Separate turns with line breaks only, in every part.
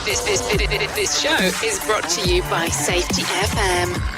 This show is brought to you by Safety FM.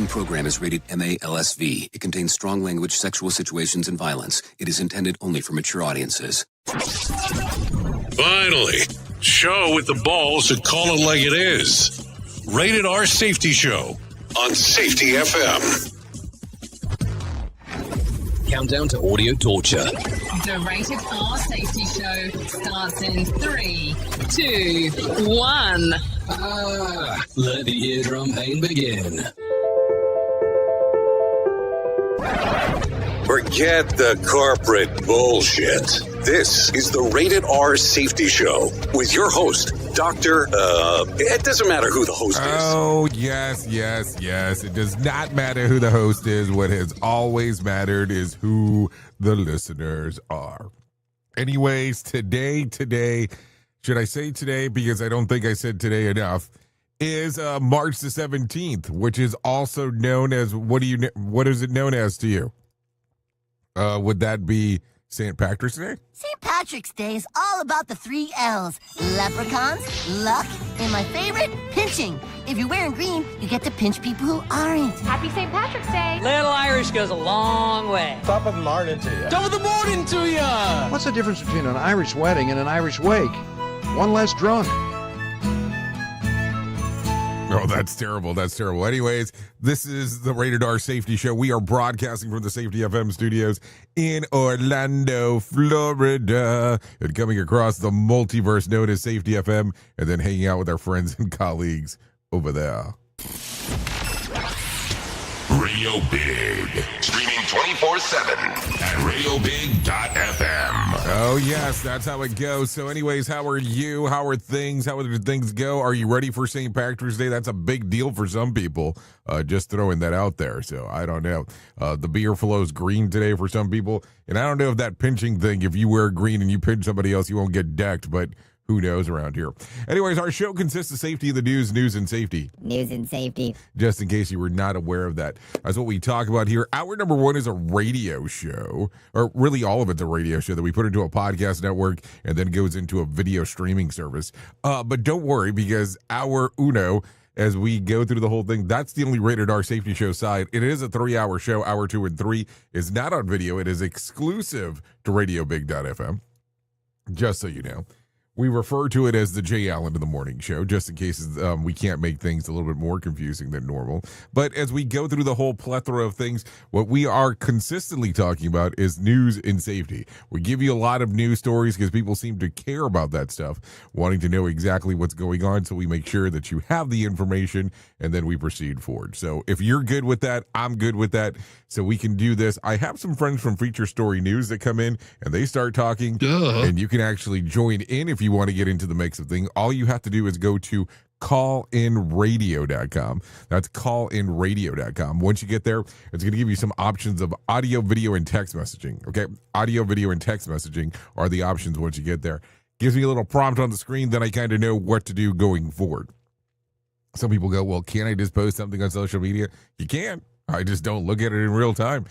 Program is rated MALSV. It contains strong language, sexual situations, and violence. It is intended only for mature audiences.
Finally, show with the balls to call it like it is. Rated R Safety Show on Safety FM.
Countdown to audio torture.
The Rated R Safety Show starts in 3, 2, 1.
Let the eardrum pain begin.
Forget the corporate bullshit. This is the Rated R Safety Show with your host, Dr. It doesn't matter who the host is.
Oh, yes. It does not matter who the host is. What has always mattered is who the listeners are. Anyways, today, should I say today? Because I don't think I said today enough. Is March the 17th, which is also known as, what is it known as to you? Would that be St. Patrick's Day?
St. Patrick's Day is all about the 3 L's. Leprechauns, luck, and my favorite, pinching. If you're wearing green, you get to pinch people who aren't.
Happy St. Patrick's Day.
Little Irish goes a long way.
Top of the morning to you.
Top of the morning to ya!
What's the difference between an Irish wedding and an Irish wake? One less drunk.
Oh, that's terrible. Anyways, this is the Rated R Safety Show. We are broadcasting from the Safety FM studios in Orlando, Florida, and coming across the multiverse known as Safety FM, and then hanging out with our friends and colleagues over there.
Radio Big. Streaming 24/7 at radiobig.fm.
Oh, yes, that's how it goes. So anyways, how are you? How are things? How did things go? Are you ready for St. Patrick's Day? That's a big deal for some people. Just throwing that out there. So I don't know. The beer flows green today for some people. And I don't know if that pinching thing, if you wear green and you pinch somebody else, you won't get decked. But who knows around here? Anyways, our show consists of safety of the news and safety.
News and safety.
Just in case you were not aware of that. That's what we talk about here. Hour number 1 is a radio show, or really all of it's a radio show that we put into a podcast network and then goes into a video streaming service. But don't worry, because hour uno, as we go through the whole thing, that's the only Rated R Safety Show side. It is a 3-hour show. Hour 2 and 3 is not on video. It is exclusive to radiobig.fm, just so you know. We refer to it as the Jay Allen in the Morning Show, just in case we can't make things a little bit more confusing than normal. But as we go through the whole plethora of things, what we are consistently talking about is news and safety. We give you a lot of news stories because people seem to care about that stuff, wanting to know exactly what's going on. So we make sure that you have the information, and then we proceed forward. So if you're good with that, I'm good with that. So we can do this. I have some friends from Feature Story News that come in, and they start talking. And you can actually join in if you want to get into the mix of things. All you have to do is go to callinradio.com. That's callinradio.com. Once you get there, it's going to give you some options of audio, video, and text messaging. Okay, audio, video, and text messaging are the options once you get there. Gives me a little prompt on the screen, then I kind of know what to do going forward. Some people go, well, can't I just post something on social media? You can. I just don't look at it in real time.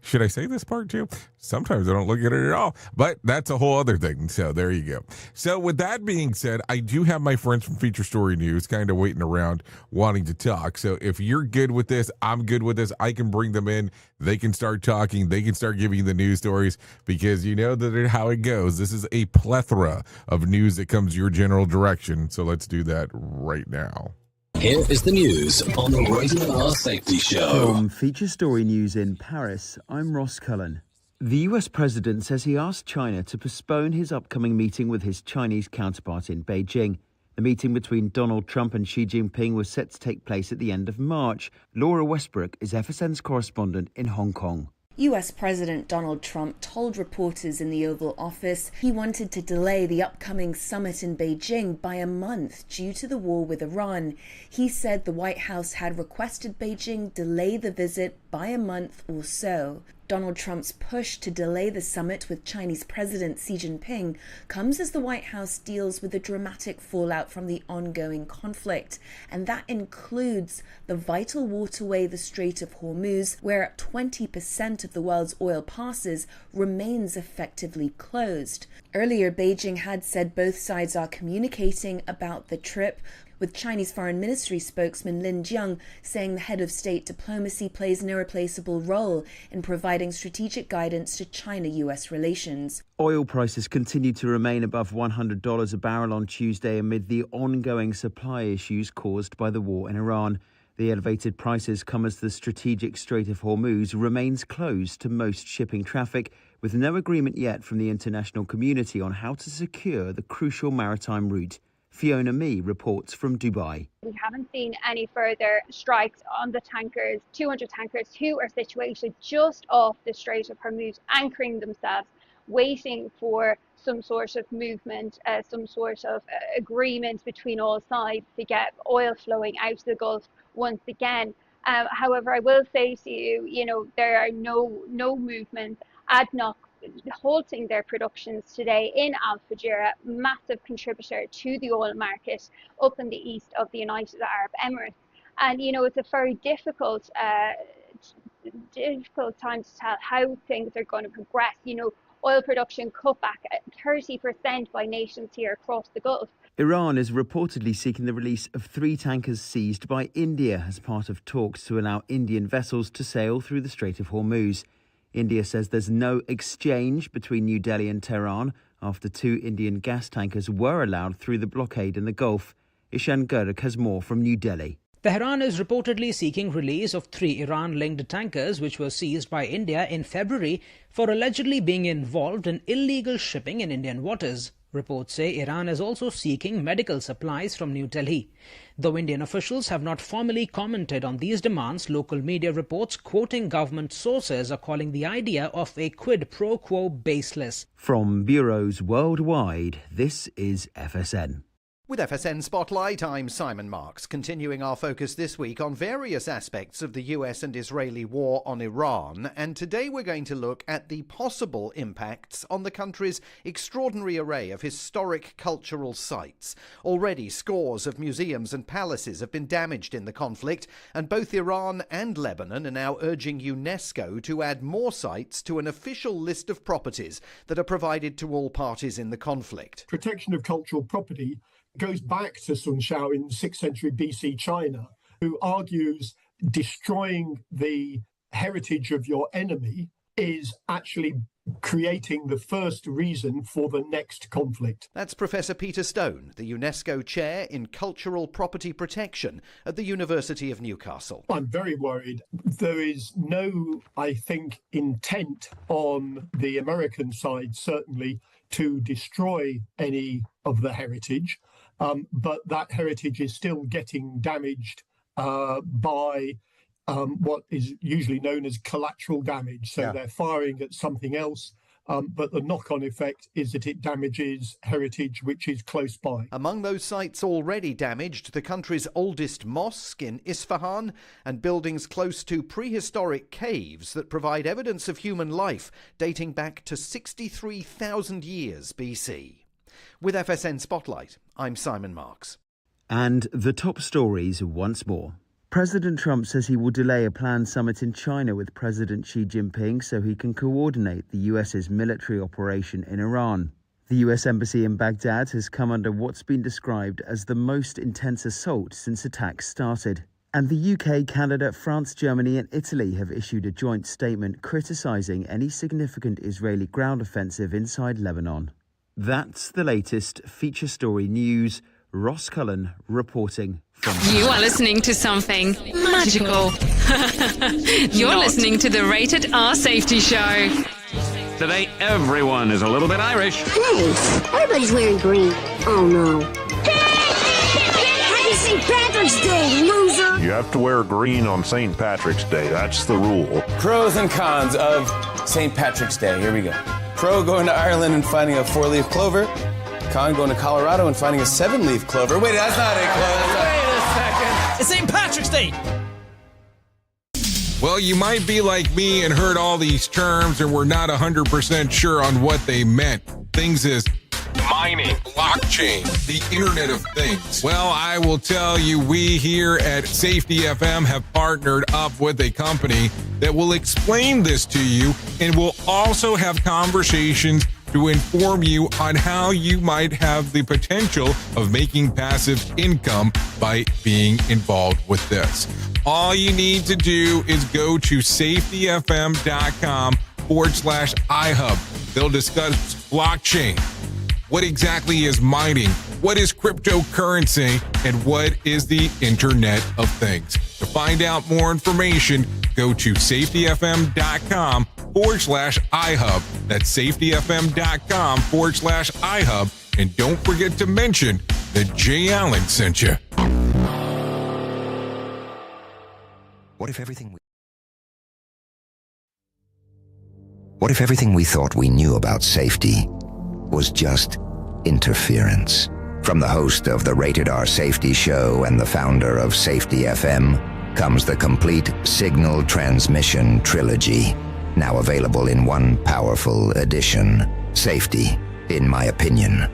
Should I say this part too? Sometimes I don't look at it at all, but that's a whole other thing. So there you go. So with that being said, I do have my friends from Feature Story News kind of waiting around wanting to talk. So if you're good with this, I'm good with this. I can bring them in. They can start talking. They can start giving you the news stories because you know that how it goes. This is a plethora of news that comes your general direction. So let's do that right now.
Here is the news on the Rated R Safety Show.
From Feature Story News in Paris, I'm Ross Cullen. The US president says he asked China to postpone his upcoming meeting with his Chinese counterpart in Beijing. The meeting between Donald Trump and Xi Jinping was set to take place at the end of March. Laura Westbrook is FSN's correspondent in Hong Kong.
US President Donald Trump told reporters in the Oval Office he wanted to delay the upcoming summit in Beijing by a month due to the war with Iran. He said the White House had requested Beijing delay the visit by a month or so. Donald Trump's push to delay the summit with Chinese President Xi Jinping comes as the White House deals with the dramatic fallout from the ongoing conflict, and that includes the vital waterway, the Strait of Hormuz, where 20% of the world's oil passes, remains effectively closed. Earlier, Beijing had said both sides are communicating about the trip, with Chinese Foreign Ministry spokesman Lin Jiang saying the head of state diplomacy plays an irreplaceable role in providing strategic guidance to China-US relations.
Oil prices continue to remain above $100 a barrel on Tuesday amid the ongoing supply issues caused by the war in Iran. The elevated prices come as the strategic Strait of Hormuz remains closed to most shipping traffic, with no agreement yet from the international community on how to secure the crucial maritime route. Fiona Mee reports from Dubai.
We haven't seen any further strikes on the tankers, 200 tankers who are situated just off the Strait of Hormuz, anchoring themselves, waiting for some sort of movement, some sort of agreement between all sides to get oil flowing out of the Gulf once again. However, I will say to you, there are no movements. ADNOC halting their productions today in Al Fujairah, massive contributor to the oil market up in the east of the United Arab Emirates. And, it's a very difficult time to tell how things are going to progress. Oil production cut back at 30% by nations here across the Gulf.
Iran is reportedly seeking the release of 3 tankers seized by India as part of talks to allow Indian vessels to sail through the Strait of Hormuz. India says there's no exchange between New Delhi and Tehran after 2 Indian gas tankers were allowed through the blockade in the Gulf. Ishan Guruk has more from New Delhi.
Tehran is reportedly seeking release of 3 Iran-linked tankers which were seized by India in February for allegedly being involved in illegal shipping in Indian waters. Reports say Iran is also seeking medical supplies from New Delhi. Though Indian officials have not formally commented on these demands, local media reports quoting government sources are calling the idea of a quid pro quo baseless.
From bureaus worldwide, this is FSN.
With FSN Spotlight, I'm Simon Marks, continuing our focus this week on various aspects of the US and Israeli war on Iran, and today we're going to look at the possible impacts on the country's extraordinary array of historic cultural sites. Already, scores of museums and palaces have been damaged in the conflict, and both Iran and Lebanon are now urging UNESCO to add more sites to an official list of properties that are provided to all parties in the conflict.
Protection of cultural property goes back to Sun Shao in 6th century BC China, who argues destroying the heritage of your enemy is actually creating the first reason for the next conflict.
That's Professor Peter Stone, the UNESCO Chair in Cultural Property Protection at the University of Newcastle.
I'm very worried. There is no, I think, intent on the American side, certainly, to destroy any of the heritage. But that heritage is still getting damaged by what is usually known as collateral damage. So they're firing at something else, but the knock-on effect is that it damages heritage which is close by.
Among those sites already damaged, the country's oldest mosque in Isfahan and buildings close to prehistoric caves that provide evidence of human life dating back to 63,000 years BC. With FSN Spotlight, I'm Simon Marks.
And the top stories once more. President Trump says he will delay a planned summit in China with President Xi Jinping so he can coordinate the US's military operation in Iran. The US Embassy in Baghdad has come under what's been described as the most intense assault since attacks started. And the UK, Canada, France, Germany and Italy have issued a joint statement criticising any significant Israeli ground offensive inside Lebanon. That's the latest feature story news. Ross Cullen reporting from...
You are listening to something magical. You're listening to the Rated R Safety Show.
Today, everyone is a little bit Irish.
Hey, everybody's wearing green. Oh, no. Happy St. Patrick's Day, loser!
You have to wear green on St. Patrick's Day. That's the rule.
Pros and cons of St. Patrick's Day. Here we go. Pro, going to Ireland and finding a 4-leaf clover. Con, going to Colorado and finding a 7-leaf clover. Wait, that's not it, clover.
Wait a second. It's St. Patrick's Day.
Well, you might be like me and heard all these terms and were not 100% sure on what they meant. Things as mining, blockchain, the Internet of Things. Well, I will tell you, we here at Safety FM have partnered up with a company that will explain this to you and will also have conversations to inform you on how you might have the potential of making passive income by being involved with this. All you need to do is go to safetyfm.com/iHub. They'll discuss blockchain. What exactly is mining? What is cryptocurrency? And what is the Internet of Things? To find out more information, go to safetyfm.com/iHub. That's safetyfm.com/iHub. And don't forget to mention that Jay Allen sent you.
What if everything we thought we knew about safety was just interference? From the host of the Rated R Safety Show and the founder of Safety FM comes the complete signal transmission trilogy, now available in one powerful edition. Safety, in my opinion.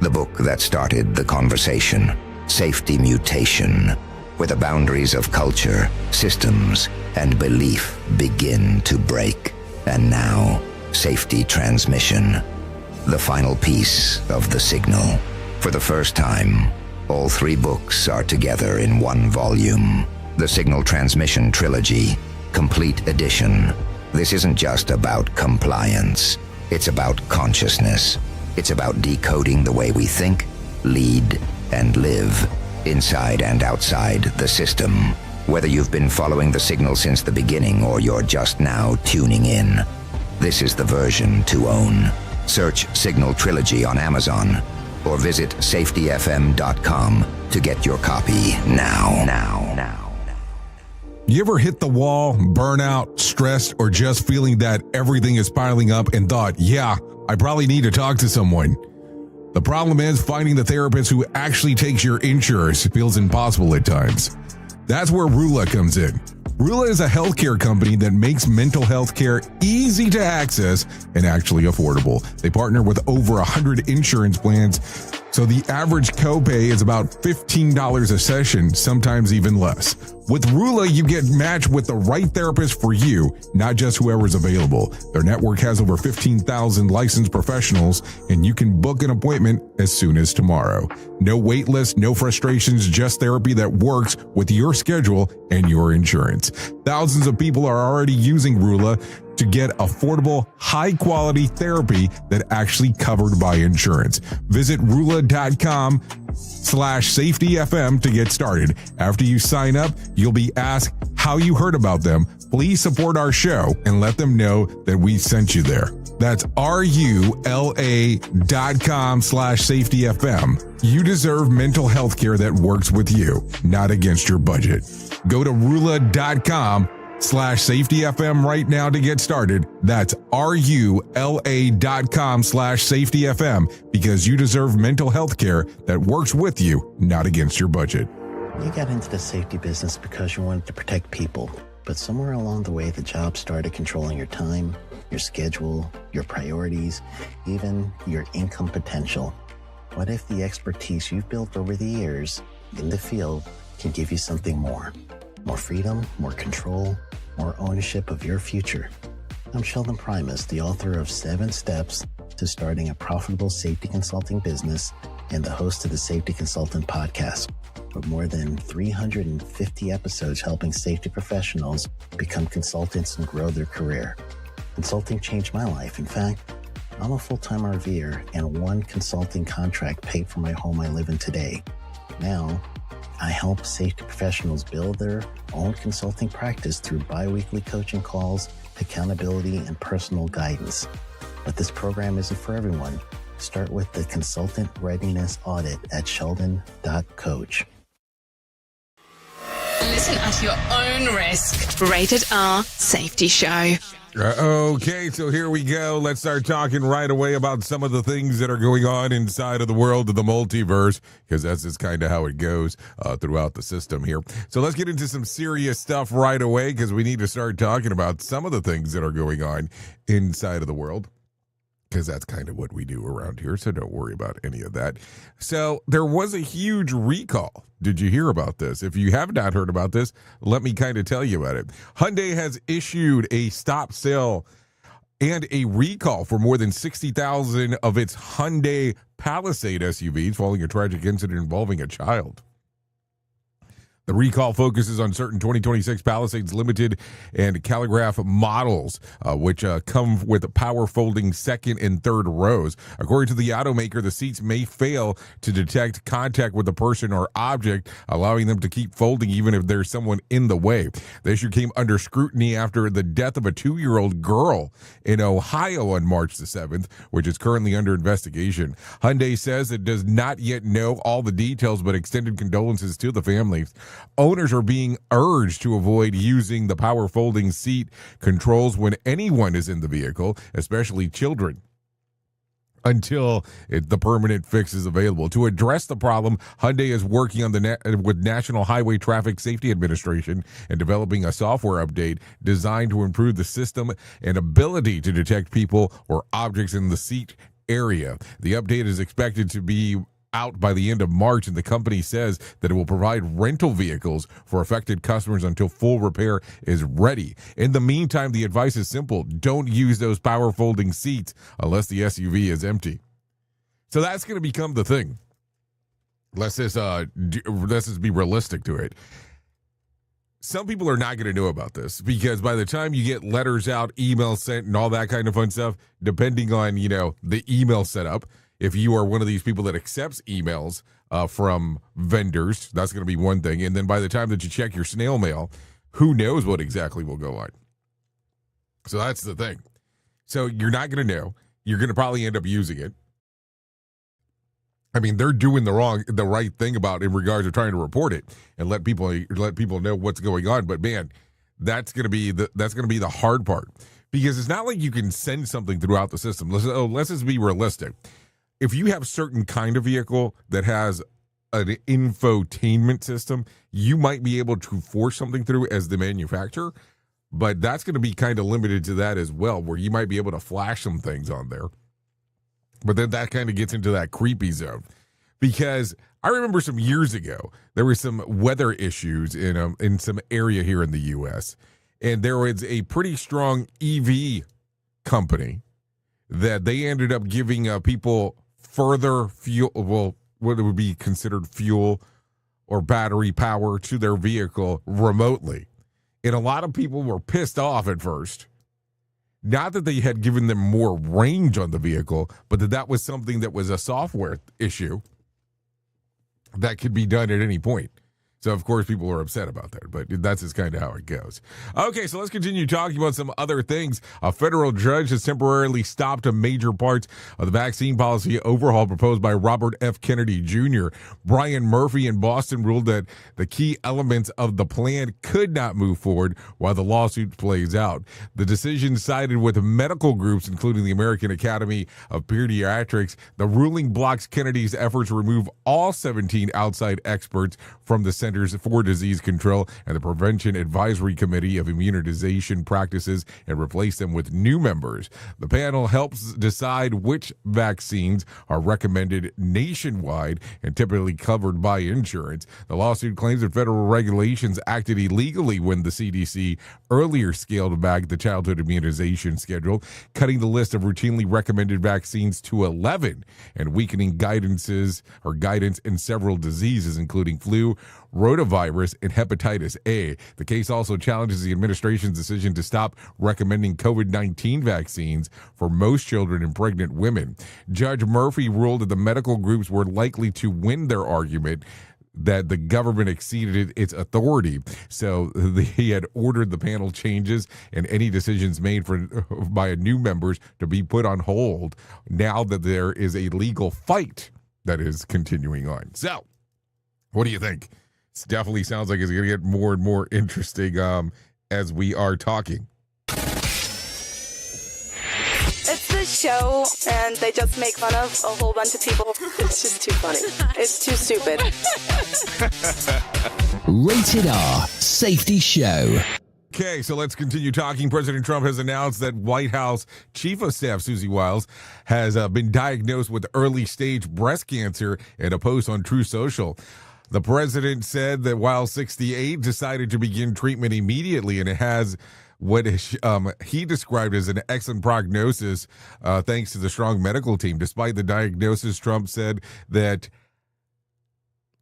The book that started the conversation. Safety Mutation, where the boundaries of culture, systems, and belief begin to break. And now, Safety Transmission, the final piece of the signal. For the first time, all 3 books are together in one volume. The Signal Transmission Trilogy, Complete Edition. This isn't just about compliance. It's about consciousness. It's about decoding the way we think, lead, and live, inside and outside the system. Whether you've been following the signal since the beginning or you're just now tuning in, this is the version to own. Search Signal Trilogy on Amazon or visit safetyfm.com to get your copy now.
You ever hit the wall, burnout, stressed, or just feeling that everything is piling up and thought, yeah, I probably need to talk to someone? The problem is finding the therapist who actually takes your insurance feels impossible at times. That's where Rula comes in. Rula is a healthcare company that makes mental health care easy to access and actually affordable. They partner with over 100 insurance plans, so the average copay is about $15 a session, sometimes even less. With Rula, you get matched with the right therapist for you, not just whoever's available. Their network has over 15,000 licensed professionals, and you can book an appointment as soon as tomorrow. No wait list, no frustrations, just therapy that works with your schedule and your insurance. Thousands of people are already using Rula to get affordable, high-quality therapy that actually covered by insurance. Visit Rula.com/safetyfm to get started. After you sign up, you'll be asked how you heard about them. Please support our show and let them know that we sent you there. That's RULA.com/safetyfm. You deserve mental health care that works with you, not against your budget. Go to Rula.com/safetyfm right now to get started. That's RULA.com/safetyfm, because you deserve mental health care that works with you, not against your budget.
You got into the safety business because you wanted to protect people, but somewhere along the way, the job started controlling your time, your schedule, your priorities, even your income potential. What if the expertise you've built over the years in the field can give you something more? More freedom, more control, more ownership of your future. I'm Sheldon Primus, the author of 7 Steps to Starting a Profitable Safety Consulting Business and the host of the Safety Consultant Podcast, with more than 350 episodes helping safety professionals become consultants and grow their career. Consulting changed my life. In fact, I'm a full-time RVer, and one consulting contract paid for my home I live in today. Now, I help safety professionals build their own consulting practice through bi-weekly coaching calls, accountability, and personal guidance. But this program isn't for everyone. Start with the Consultant Readiness Audit at sheldon.coach.
Listen at your own risk. Rated R Safety Show.
Okay, so here we go. Let's start talking right away about some of the things that are going on inside of the world of the multiverse, because that's just kind of how it goes throughout the system here. So let's get into some serious stuff right away, because we need to start talking about some of the things that are going on inside of the world, because that's kind of what we do around here, so don't worry about any of that. So there was a huge recall. Did you hear about this? If you have not heard about this, let me kind of tell you about it. Hyundai has issued a stop sale and a recall for more than 60,000 of its Hyundai Palisade SUVs following a tragic incident involving a child. The recall focuses on certain 2026 Palisades Limited and Calligraph models, which come with power folding second and third rows. According to the automaker, the seats may fail to detect contact with a person or object, allowing them to keep folding even if there's someone in the way. The issue came under scrutiny after the death of a 2-year-old girl in Ohio on March the 7th, which is currently under investigation. Hyundai says it does not yet know all the details, but extended condolences to the families. Owners are being urged to avoid using the power folding seat controls when anyone is in the vehicle, especially children, until the permanent fix is available. To address the problem, Hyundai is working on with National Highway Traffic Safety Administration and developing a software update designed to improve the system and ability to detect people or objects in the seat area. The update is expected to be out by the end of March, and the company says that it will provide rental vehicles for affected customers until full repair is ready. In the meantime, the advice is simple: don't use those power folding seats unless the SUV is empty. So that's going to become the thing. Let's just be realistic to it. Some people are not going to know about this, because by the time you get letters out, emails sent, and all that kind of fun stuff, depending on, the email setup, if you are one of these people that accepts emails from vendors, that's going to be one thing. And then by the time that you check your snail mail, who knows what exactly will go on. So that's the thing. So you're not going to know. You're going to probably end up using it. I mean, they're doing the right thing about it in regards to trying to report it and let people know what's going on. But man, that's going to be the hard part, because it's not like you can send something throughout the system. Let's just be realistic. If you have certain kind of vehicle that has an infotainment system, you might be able to force something through as the manufacturer, but that's going to be kind of limited to that as well, where you might be able to flash some things on there. But then that kind of gets into that creepy zone, because I remember some years ago, there were some weather issues in some area here in the U.S., and there was a pretty strong EV company that they ended up giving people further fuel, well, what would be considered fuel or battery power to their vehicle remotely. And a lot of people were pissed off at first. Not that they had given them more range on the vehicle, but that was something that was a software issue that could be done at any point. So, of course, people are upset about that, but that's just kind of how it goes. Okay, so let's continue talking about some other things. A federal judge has temporarily stopped a major parts of the vaccine policy overhaul proposed by Robert F. Kennedy Jr. Brian Murphy in Boston ruled that the key elements of the plan could not move forward while the lawsuit plays out. The decision sided with medical groups, including the American Academy of Pediatrics. The ruling blocks Kennedy's effort to remove all 17 outside experts from the Senate Centers for Disease Control and the Prevention Advisory Committee of Immunization Practices and replace them with new members. The panel helps decide which vaccines are recommended nationwide and typically covered by insurance. The lawsuit claims that federal regulations acted illegally when the CDC earlier scaled back the childhood immunization schedule, cutting the list of routinely recommended vaccines to 11 and weakening guidance in several diseases, including flu, rotavirus, and hepatitis A. The case also challenges the administration's decision to stop recommending COVID-19 vaccines for most children and pregnant women. Judge Murphy ruled that the medical groups were likely to win their argument that the government exceeded its authority. So he had ordered the panel changes and any decisions made by new members to be put on hold now that there is a legal fight that is continuing on. So, what do you think? It definitely sounds like it's going to get more and more interesting as we are talking.
It's this show, and they just make fun of a whole bunch of people. It's just too funny. It's too stupid.
Rated R Safety Show.
Okay, so let's continue talking. President Trump has announced that White House Chief of Staff Susie Wiles has been diagnosed with early-stage breast cancer in a post on Truth Social. The president said that Wiles, 68, decided to begin treatment immediately, and it has what he described as an excellent prognosis thanks to the strong medical team. Despite the diagnosis, Trump said that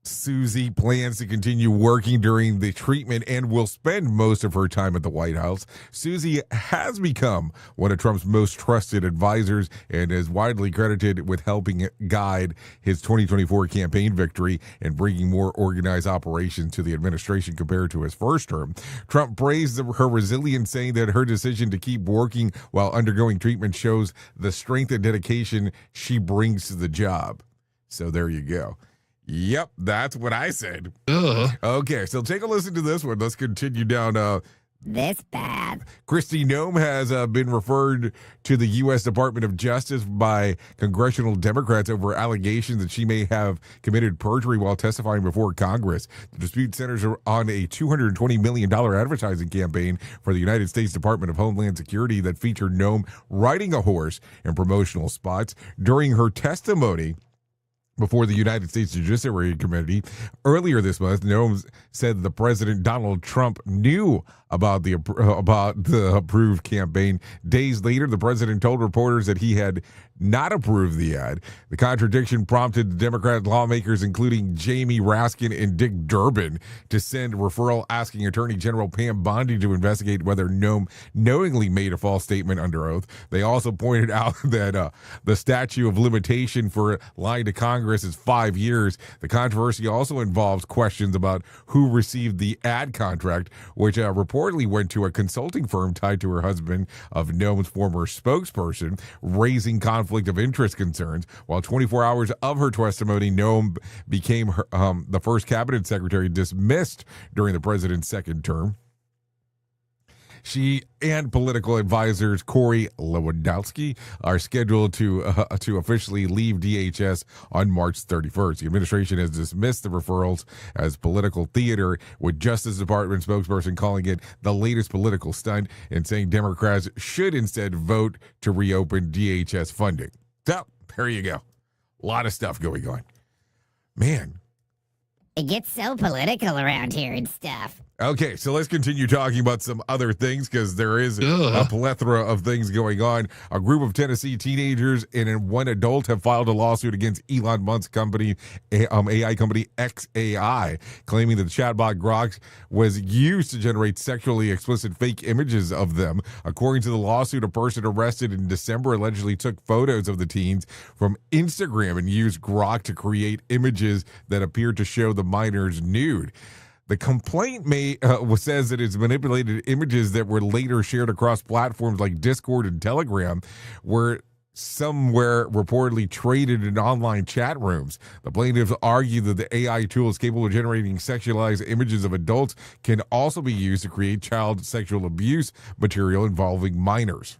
Susie plans to continue working during the treatment and will spend most of her time at the White House. Susie has become one of Trump's most trusted advisors and is widely credited with helping guide his 2024 campaign victory and bringing more organized operations to the administration compared to his first term. Trump praised her resilience, saying that her decision to keep working while undergoing treatment shows the strength and dedication she brings to the job. So there you go. Yep, that's what I said. Okay, so take a listen to this one. Let's continue down.
This bad.
Kristi Noem has been referred to the U.S. Department of Justice by congressional Democrats over allegations that she may have committed perjury while testifying before Congress. The dispute centers on a $220 million advertising campaign for the United States Department of Homeland Security that featured Noem riding a horse in promotional spots. During her testimony before the United States Judiciary Committee earlier this month, Noem said the President Donald Trump knew about the approved campaign. Days later, the president told reporters that he had not approved the ad. The contradiction prompted Democrat lawmakers, including Jamie Raskin and Dick Durbin, to send a referral asking Attorney General Pam Bondi to investigate whether Noem knowingly made a false statement under oath. They also pointed out that the statute of limitation for lying to Congress is 5 years. The controversy also involves questions about who received the ad contract, which reportedly went to a consulting firm tied to her husband of Noem's former spokesperson, raising conflict of interest concerns. While 24 hours of her testimony, Noem became the first cabinet secretary dismissed during the president's second term. She and political advisors Corey Lewandowski are scheduled to officially leave DHS on March 31st. The administration has dismissed the referrals as political theater, with Justice Department spokesperson calling it the latest political stunt and saying Democrats should instead vote to reopen DHS funding. So, there you go. A lot of stuff going on. Man.
It gets so political around here and stuff.
Okay, so let's continue talking about some other things because there is a plethora of things going on. A group of Tennessee teenagers and one adult have filed a lawsuit against Elon Musk's company, AI company XAI, claiming that the chatbot Grok was used to generate sexually explicit fake images of them. According to the lawsuit, a person arrested in December allegedly took photos of the teens from Instagram and used Grok to create images that appeared to show the minors nude. The complaint says that it's manipulated images that were later shared across platforms like Discord and Telegram, where some were reportedly traded in online chat rooms. The plaintiffs argue that the AI tool is capable of generating sexualized images of adults, can also be used to create child sexual abuse material involving minors.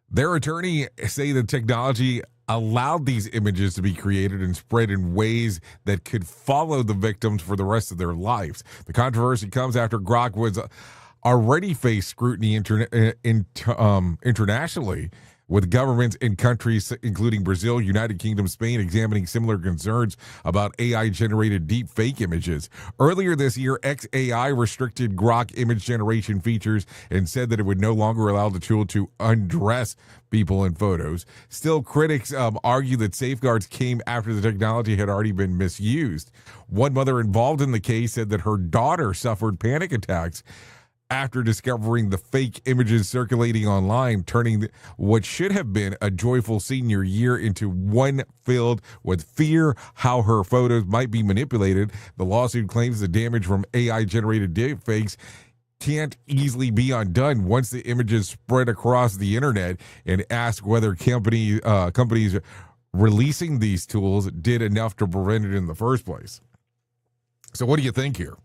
Their attorney say the technology allowed these images to be created and spread in ways that could follow the victims for the rest of their lives. The controversy comes after Grok was already faced scrutiny internationally, with governments in countries including Brazil, United Kingdom, Spain examining similar concerns about AI-generated deepfake images. Earlier this year, XAI restricted Grok image generation features and said that it would no longer allow the tool to undress people in photos. Still, critics argue that safeguards came after the technology had already been misused. One mother involved in the case said that her daughter suffered panic attacks after discovering the fake images circulating online, turning what should have been a joyful senior year into one filled with fear how her photos might be manipulated. The lawsuit claims the damage from AI-generated deepfakes can't easily be undone once the images spread across the internet, and ask whether companies releasing these tools did enough to prevent it in the first place. So what do you think here?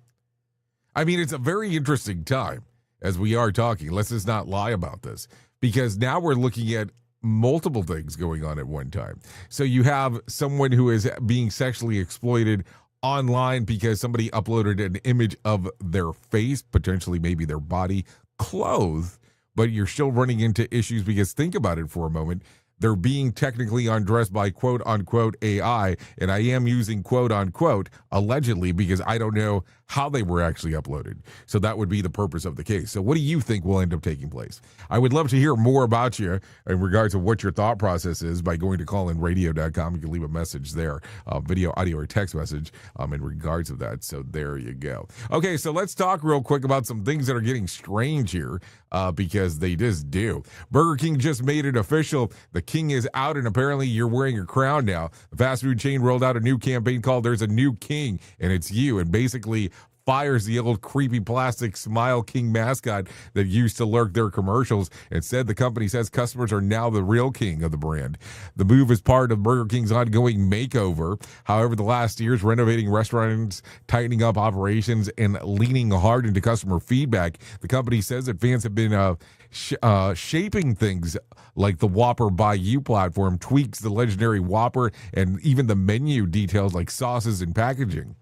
I mean, it's a very interesting time as we are talking. Let's just not lie about this, because now we're looking at multiple things going on at one time. So you have someone who is being sexually exploited online because somebody uploaded an image of their face, potentially maybe their body, clothed, but you're still running into issues because think about it for a moment. They're being technically undressed by quote unquote AI, and I am using quote unquote allegedly because I don't know how they were actually uploaded. So that would be the purpose of the case. So what do you think will end up taking place? I would love to hear more about you in regards to what your thought process is by going to callinradio.com. You can leave a message there, video, audio, or text message in regards to that. So there you go. Okay, so let's talk real quick about some things that are getting strange here because they just do. Burger King just made it official. The king is out, and apparently you're wearing a crown now. The fast food chain rolled out a new campaign called There's a New King, and it's you, and basically fires the old creepy plastic Smile King mascot that used to lurk their commercials. Instead, the company says customers are now the real king of the brand. The move is part of Burger King's ongoing makeover. However, the last years renovating restaurants, tightening up operations, and leaning hard into customer feedback, the company says that fans have been shaping things like the Whopper By You platform, tweaks the legendary Whopper, and even the menu details like sauces and packaging.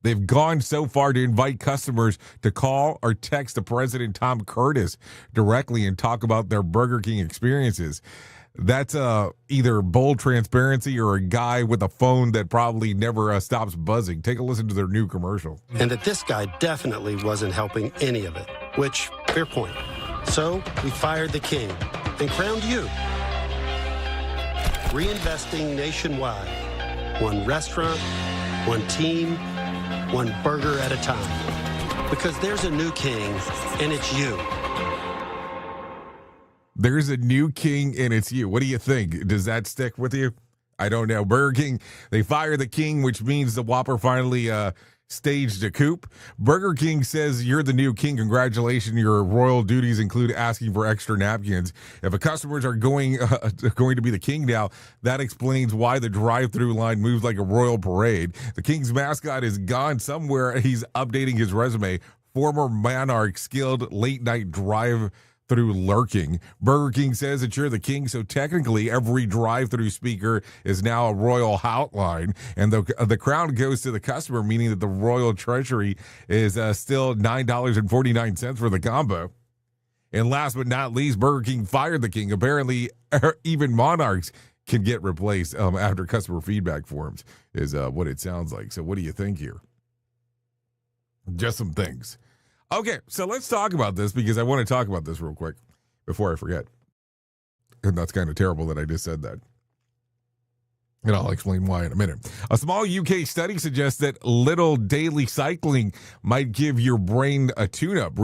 They've gone so far to invite customers to call or text the President Tom Curtis directly and talk about their Burger King experiences. That's either bold transparency or a guy with a phone that probably never stops buzzing. Take a listen to their new commercial.
And that this guy definitely wasn't helping any of it, which, fair point. So we fired the king and crowned you. Reinvesting nationwide. One restaurant, one team, one burger at a time. Because there's a new king, and it's you.
There's a new king, and it's you. What do you think? Does that stick with you? I don't know. Burger King, they fire the king, which means the Whopper finally staged a coup. Burger King says you're the new king. Congratulations. Your royal duties include asking for extra napkins. If a customers are going to be the king now, that explains why the drive-through line moves like a royal parade. The king's mascot is gone somewhere. He's updating his resume. Former monarch, skilled late-night drive-through lurking. Burger King says that you're the king, so technically every drive-through speaker is now a royal hotline, and the crown goes to the customer, meaning that the royal treasury is still $9.49 for the combo. And last but not least, Burger King fired the king. Apparently, even monarchs can get replaced after customer feedback forms, is what it sounds like. So what do you think here? Just some things. Okay, so let's talk about this because I want to talk about this real quick before I forget. And that's kind of terrible that I just said that. And I'll explain why in a minute. A small UK study suggests that little daily cycling might give your brain a tune-up.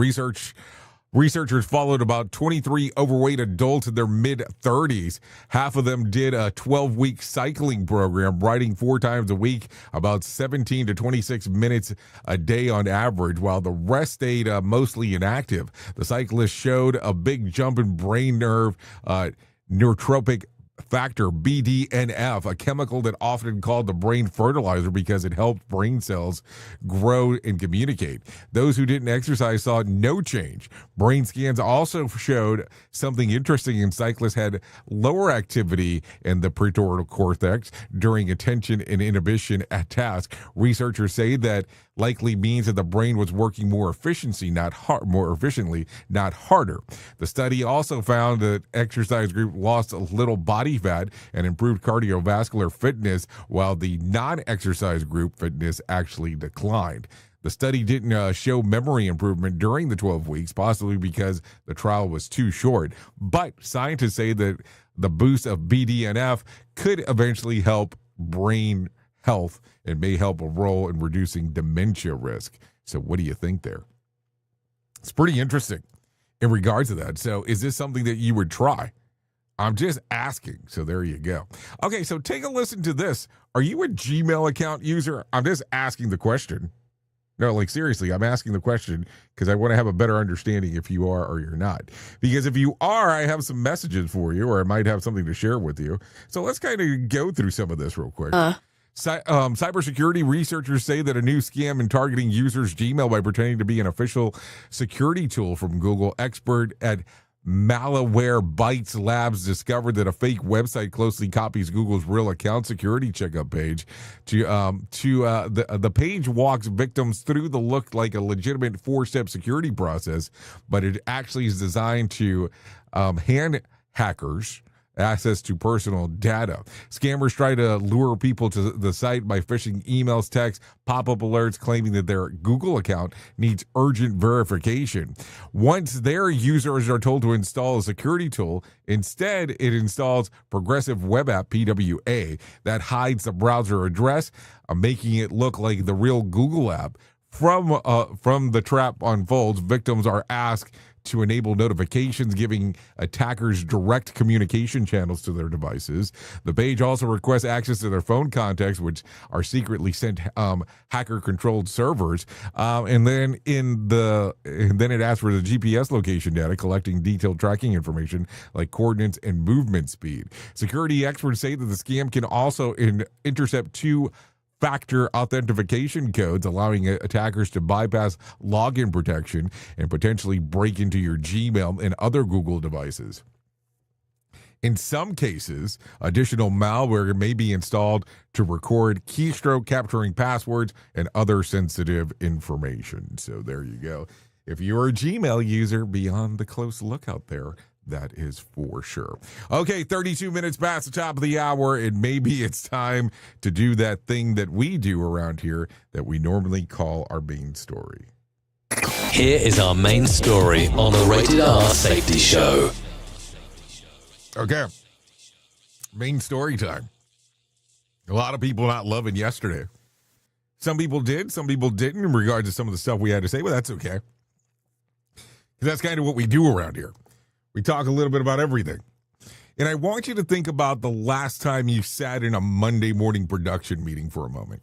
Researchers followed about 23 overweight adults in their mid-30s. Half of them did a 12-week cycling program, riding 4 times a week, about 17 to 26 minutes a day on average, while the rest stayed mostly inactive. The cyclists showed a big jump in brain nerve neurotropic factor BDNF, a chemical that often called the brain fertilizer because it helped brain cells grow and communicate. Those who didn't exercise saw no change. Brain scans also showed something interesting, and cyclists had lower activity in the prefrontal cortex during attention and inhibition at task. Researchers say that likely means that the brain was working more efficiently, not harder. The study also found that exercise group lost a little body fat and improved cardiovascular fitness, while the non-exercise group fitness actually declined. The study didn't show memory improvement during the 12 weeks, possibly because the trial was too short. But scientists say that the boost of BDNF could eventually help brain health and may help a role in reducing dementia risk. So what do you think there? It's pretty interesting in regards to that. So is this something that you would try? I'm just asking. So there you go. Okay, so take a listen to this. Are you a Gmail account user? I'm just asking the question. No, like seriously, I'm asking the question because I want to have a better understanding if you are or you're not. Because if you are, I have some messages for you, or I might have something to share with you. So let's kind of go through some of this real quick. Cybersecurity researchers say that a new scam in targeting users' Gmail by pretending to be an official security tool from Google. Expert at Malware Bytes Labs discovered that a fake website closely copies Google's real account security checkup page. The page walks victims through the look like a legitimate 4-step security process, but it actually is designed to hand hackers access to personal data. Scammers try to lure people to the site by phishing emails, texts, pop-up alerts claiming that their Google account needs urgent verification. Once their users are told to install a security tool, instead it installs Progressive Web App, PWA, that hides the browser address, making it look like the real Google app. From the trap unfolds, victims are asked to enable notifications, giving attackers direct communication channels to their devices. The page also requests access to their phone contacts, which are secretly sent hacker-controlled servers. And then it asks for the GPS location data, collecting detailed tracking information like coordinates and movement speed. Security experts say that the scam can also intercept two-factor authentication codes, allowing attackers to bypass login protection and potentially break into your Gmail and other Google devices. In some cases, additional malware may be installed to record keystroke, capturing passwords and other sensitive information. So there you go. If you're a Gmail user, be on the close lookout there. That is for sure. Okay, 32 minutes past the top of the hour, and maybe it's time to do that thing that we do around here that we normally call our main story.
Here is our main story on the Rated R Safety Show.
Okay, main story time. A lot of people not loving yesterday. Some people did, some people didn't in regards to some of the stuff we had to say, but that's okay. That's kind of what we do around here. We talk a little bit about everything. And I want you to think about the last time you sat in a Monday morning production meeting for a moment.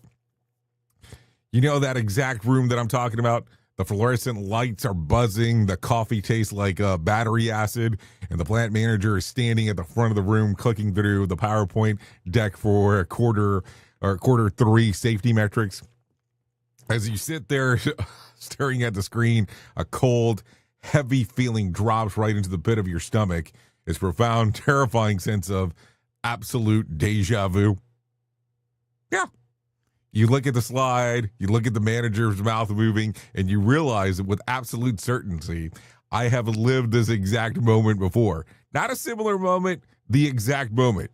You know that exact room that I'm talking about? The fluorescent lights are buzzing, the coffee tastes like battery acid, and the plant manager is standing at the front of the room clicking through the PowerPoint deck for quarter 3 safety metrics. As you sit there staring at the screen, a cold, heavy feeling drops right into the pit of your stomach. It's profound, terrifying sense of absolute deja vu. Yeah. You look at the slide, you look at the manager's mouth moving, and you realize that with absolute certainty, I have lived this exact moment before. Not a similar moment, the exact moment.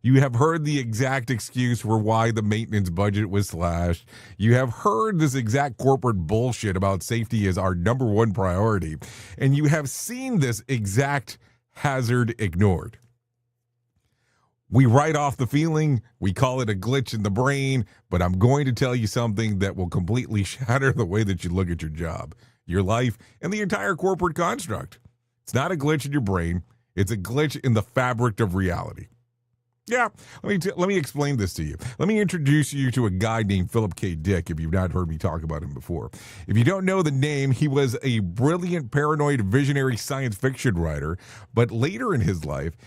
You have heard the exact excuse for why the maintenance budget was slashed. You have heard this exact corporate bullshit about safety as our number one priority. And you have seen this exact hazard ignored. We write off the feeling, we call it a glitch in the brain, but I'm going to tell you something that will completely shatter the way that you look at your job, your life, and the entire corporate construct. It's not a glitch in your brain, it's a glitch in the fabric of reality. Yeah, let me explain this to you. Let me introduce you to a guy named Philip K. Dick, if you've not heard me talk about him before. If you don't know the name, he was a brilliant, paranoid, visionary science fiction writer, but later in his life,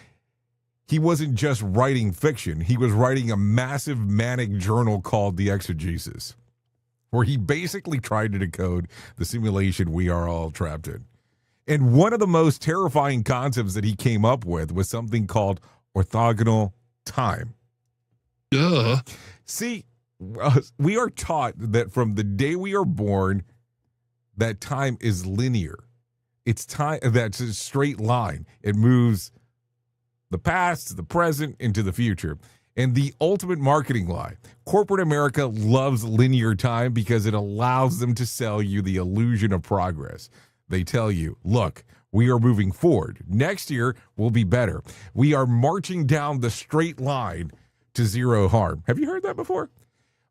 he wasn't just writing fiction. He was writing a massive manic journal called The Exegesis, where he basically tried to decode the simulation we are all trapped in. And one of the most terrifying concepts that he came up with was something called orthogonal time.
Duh.
See, we are taught that from the day we are born, that time is linear. It's time that's a straight line. It moves the past, the present, into the future. And the ultimate marketing lie. Corporate America loves linear time because it allows them to sell you the illusion of progress. They tell you, look, we are moving forward. Next year will be better. We are marching down the straight line to zero harm. Have you heard that before?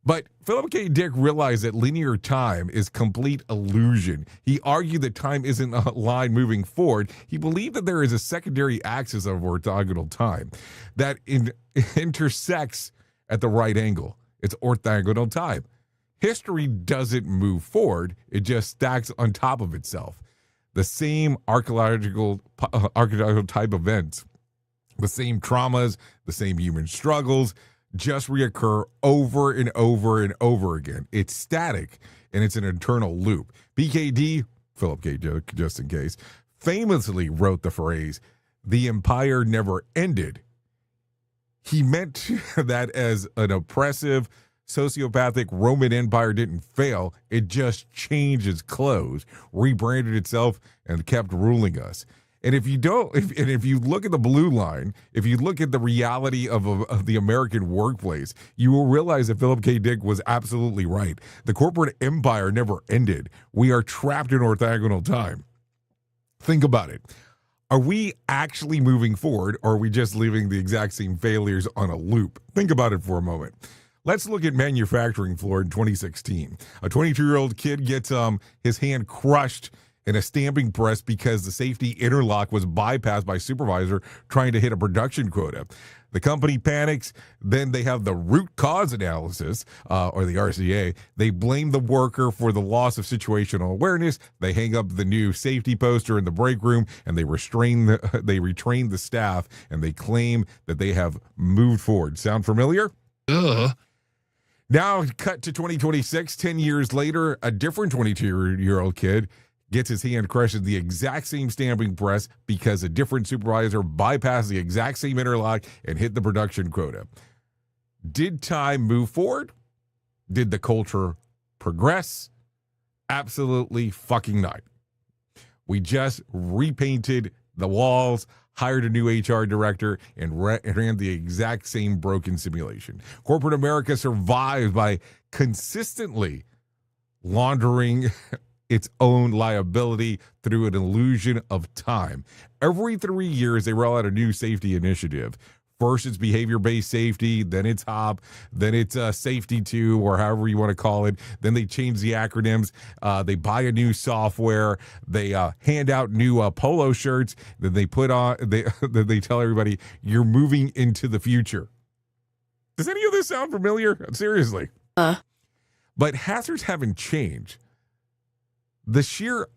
But Philip K. Dick realized that linear time is complete illusion. He argued that time isn't a line moving forward. He believed that there is a secondary axis of orthogonal time that intersects at the right angle. It's orthogonal time. History doesn't move forward. It just stacks on top of itself. The same archaeological type events, the same traumas, the same human struggles, just reoccur over and over and over again. It's static, and it's an eternal loop. PKD, Philip K. Dick, just in case, famously wrote the phrase, "The empire never ended." He meant that as an oppressive, sociopathic Roman Empire didn't fail. It just changed its clothes, rebranded itself, and kept ruling us. And if you don't, if you look at the blue line, if you look at the reality of the American workplace, you will realize that Philip K. Dick was absolutely right. The corporate empire never ended. We are trapped in orthogonal time. Think about it. Are we actually moving forward, or are we just leaving the exact same failures on a loop? Think about it for a moment. Let's look at manufacturing floor in 2016. A 22-year-old kid gets his hand crushed in a stamping press because the safety interlock was bypassed by supervisor trying to hit a production quota. The company panics. Then they have the root cause analysis, or the RCA. They blame the worker for the loss of situational awareness. They hang up the new safety poster in the break room, and they retrain the staff, and they claim that they have moved forward. Sound familiar? Now, cut to 2026, 10 years later, a different 22-year-old kid gets his hand crushed in the exact same stamping press because a different supervisor bypassed the exact same interlock and hit the production quota. Did time move forward? Did the culture progress? Absolutely fucking not. We just repainted the walls, hired a new HR director, and ran the exact same broken simulation. Corporate America survives by consistently laundering its own liability through an illusion of time. Every 3 years, they roll out a new safety initiative. First, it's behavior-based safety, then it's HOP, then it's Safety 2, or however you want to call it. Then they change the acronyms. They buy a new software. They hand out new polo shirts. Then they put on. They tell everybody, "You're moving into the future." Does any of this sound familiar? Seriously. But hazards haven't changed. The sheer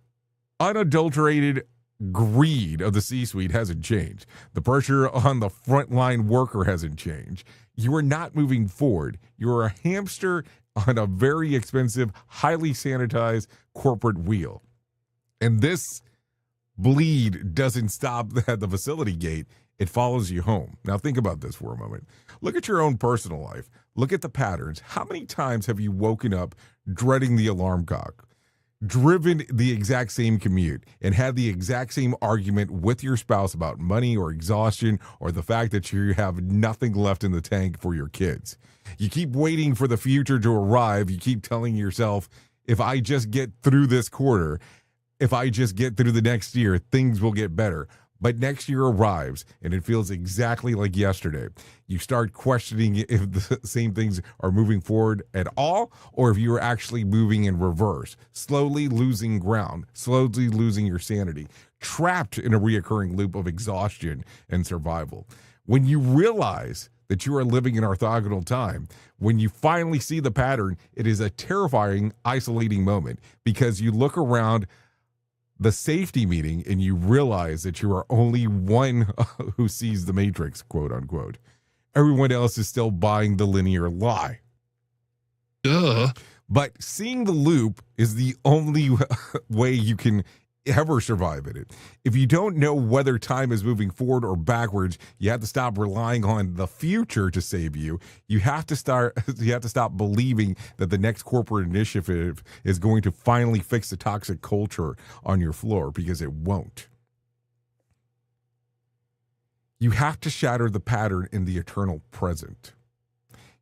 unadulterated greed of the C-suite hasn't changed. The pressure on the frontline worker hasn't changed. You are not moving forward. You are a hamster on a very expensive, highly sanitized corporate wheel. And this bleed doesn't stop at the facility gate. It follows you home. Now think about this for a moment. Look at your own personal life. Look at the patterns. How many times have you woken up dreading the alarm clock, driven the exact same commute, and had the exact same argument with your spouse about money or exhaustion or the fact that you have nothing left in the tank for your kids? You keep waiting for the future to arrive. You keep telling yourself, if I just get through this quarter, if I just get through the next year, things will get better. But next year arrives, and it feels exactly like yesterday. You start questioning if the same things are moving forward at all, or if you're actually moving in reverse, slowly losing ground, slowly losing your sanity, trapped in a reoccurring loop of exhaustion and survival. When you realize that you are living in orthogonal time, when you finally see the pattern, it is a terrifying, isolating moment, because you look around the safety meeting and you realize that you are only one who sees the Matrix, quote unquote. Everyone else is still buying the linear lie.
Duh.
But seeing the loop is the only way you can ever survive in it. If you don't know whether time is moving forward or backwards, you have to stop relying on the future to save you. You have to stop believing that the next corporate initiative is going to finally fix the toxic culture on your floor, because it won't. You have to shatter the pattern in the eternal present.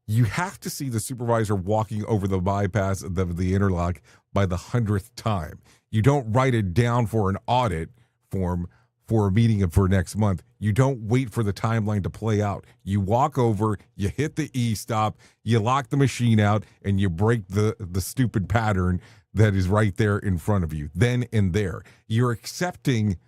You have to see the supervisor walking over the bypass of the interlock by the 100th time. You don't write it down for an audit form for a meeting for next month. You don't wait for the timeline to play out. You walk over, you hit the e-stop, you lock the machine out, and you break the stupid pattern that is right there in front of you. Then and there. You're accepting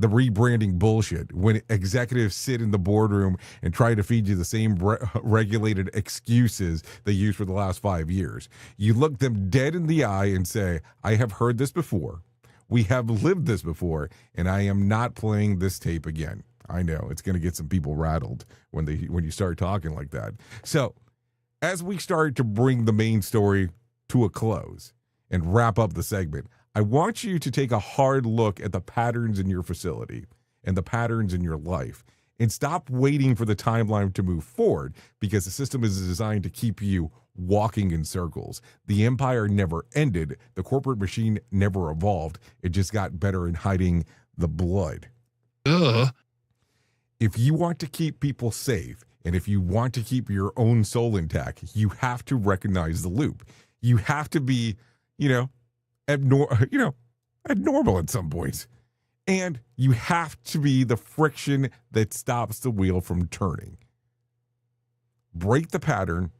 the rebranding bullshit when executives sit in the boardroom and try to feed you the same regulated excuses they used for the last 5 years. You look them dead in the eye and say, I have heard this before. We have lived this before, and I am not playing this tape again. I know it's going to get some people rattled when you start talking like that. So as we start to bring the main story to a close and wrap up the segment, I want you to take a hard look at the patterns in your facility and the patterns in your life, and stop waiting for the timeline to move forward, because the system is designed to keep you walking in circles. The empire never ended. The corporate machine never evolved. It just got better in hiding the blood. If you want to keep people safe, and if you want to keep your own soul intact, you have to recognize the loop. You have to be, abnormal at some points. And you have to be the friction that stops the wheel from turning. Break the pattern,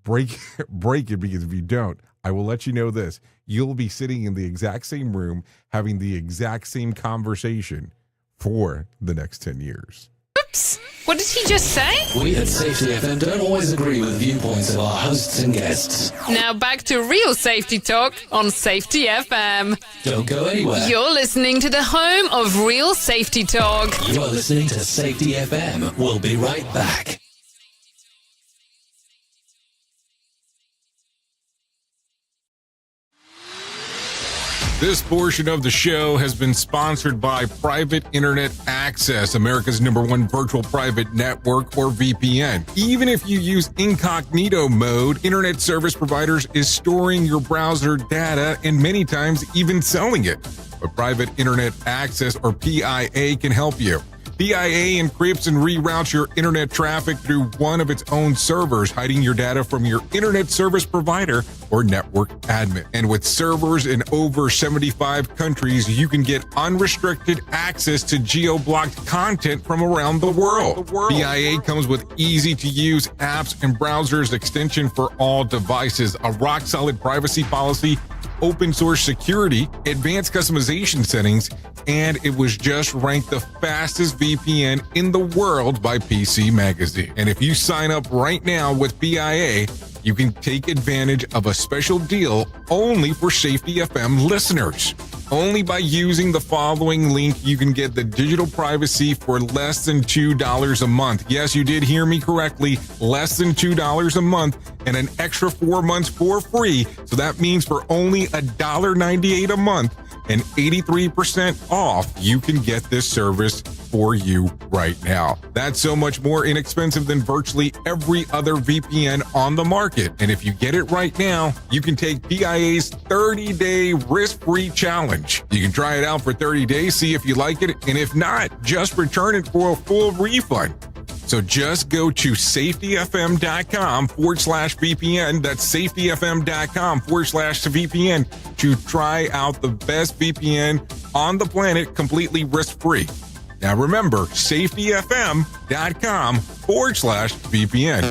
break it, because if you don't, I will let you know this. You'll be sitting in the exact same room, having the exact same conversation for the next 10 years.
Oops! What did he just say?
We at Safety FM don't always agree with the viewpoints of our hosts and guests.
Now back to real safety talk on Safety FM.
Don't go anywhere.
You're listening to the home of real safety talk.
You are listening to Safety FM. We'll be right back.
This portion of the show has been sponsored by Private Internet Access, America's #1 virtual private network, or VPN. Even if you use incognito mode, internet service providers is storing your browser data and many times even selling it. But Private Internet Access, or PIA, can help you. PIA encrypts and reroutes your internet traffic through one of its own servers, hiding your data from your internet service provider or network admin. And with servers in over 75 countries, you can get unrestricted access to geo-blocked content from around the world. PIA comes with easy-to-use apps and browsers extension for all devices, a rock-solid privacy policy, open source security, advanced customization settings, and it was just ranked the fastest VPN in the world by PC Magazine. And if you sign up right now with PIA, you can take advantage of a special deal only for Safety FM listeners. Only by using the following link, you can get the digital privacy for less than $2 a month. Yes, you did hear me correctly, less than $2 a month, and an extra 4 months for free. So that means for only $1.98 a month and 83% off, you can get this service for you right now. That's so much more inexpensive than virtually every other VPN on the market. And if you get it right now, you can take PIA's 30-day risk-free challenge. You can try it out for 30 days, see if you like it, and if not, just return it for a full refund. So just go to safetyfm.com/VPN. That's safetyfm.com/VPN to try out the best VPN on the planet completely risk-free. Now remember, safetyfm.com/VPN.